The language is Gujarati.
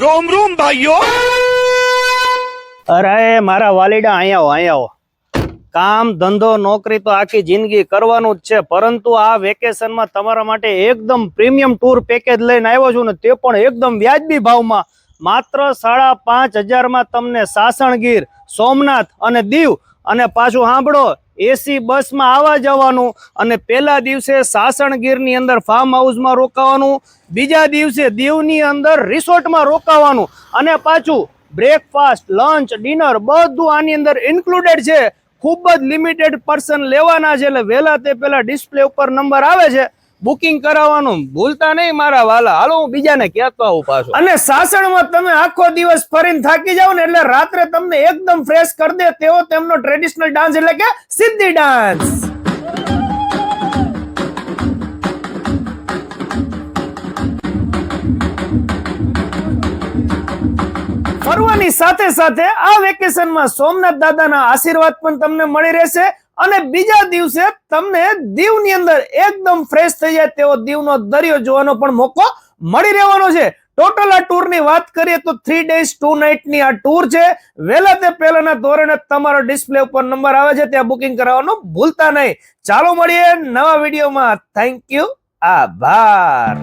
रोम रोम भाइयों। અરે મારા વાલીડા અહીંયા આવો કામ ધંધો નોકરી તો આખી જિંદગી કરવાનું જ છે, પરંતુ આ વેકેશનમાં તમારા માટે એકદમ પ્રીમિયમ ટૂર પેકેજ લઈને આવ્યો છું ને, તે પણ એકદમ વ્યાજબી ભાવમાં માત્ર 5,500માં તમને સાસણગીર, સોમનાથ અને દીવ, અને પાછું સાંભળો એસી બસમાં આવવા જવાનું, અને પહેલા દિવસે સાસણગીરની અંદર ફાર્મ હાઉસમાં રોકાવાનું, બીજા દિવસે દીવની અંદર રિસોર્ટમાં રોકાવાનું, અને પાછું બ્રેકફાસ્ટ, લંચ, ડિનર બધું આની અંદર ઇન્ક્લુડેડ છે. ખૂબ જ લિમિટેડ પર્સન લેવાના છે, એટલે વહેલા તે પહેલા ડિસ્પ્લે ઉપર નંબર આવે છે, બુકિંગ કરાવવાનું ભૂલતા નહીં મારા વાલા. હાલો હું બીજાને કહેતો આવું પાછું. અને સાસણમાં તમે આખો દિવસ ફરીને થાકી જાવ ને, એટલે રાત્રે તમને એકદમ ફ્રેશ કરી દે તેવો તેમનો ટ્રેડિશનલ ડાન્સ એટલે કે સિદ્ધી ડાન્સ. ફરવાની સાથે સાથે આ વેકેશનમાં સોમનાથ દાદાના આશીર્વાદ પણ તમને મળી રહેશે, અને બીજા દિવસે તમને દીવની અંદર એકદમ ફ્રેશ થઈ જાય તેવો દીવનો દરિયો જોવાનો પણ મોકો મળી રહેવાનો છે. ટોટલ આ ટૂર ની વાત કરીએ તો 3 days 2 night ની આ ટૂર છે. વહેલા તે પહેલાના ધોરણે તમારો ડિસ્પ્લે ઉપર નંબર આવે છે, ત્યાં બુકિંગ કરાવવાનું ભૂલતા નહીં. ચાલો મળીએ નવા વિડીયોમાં. થેન્ક યુ, આભાર.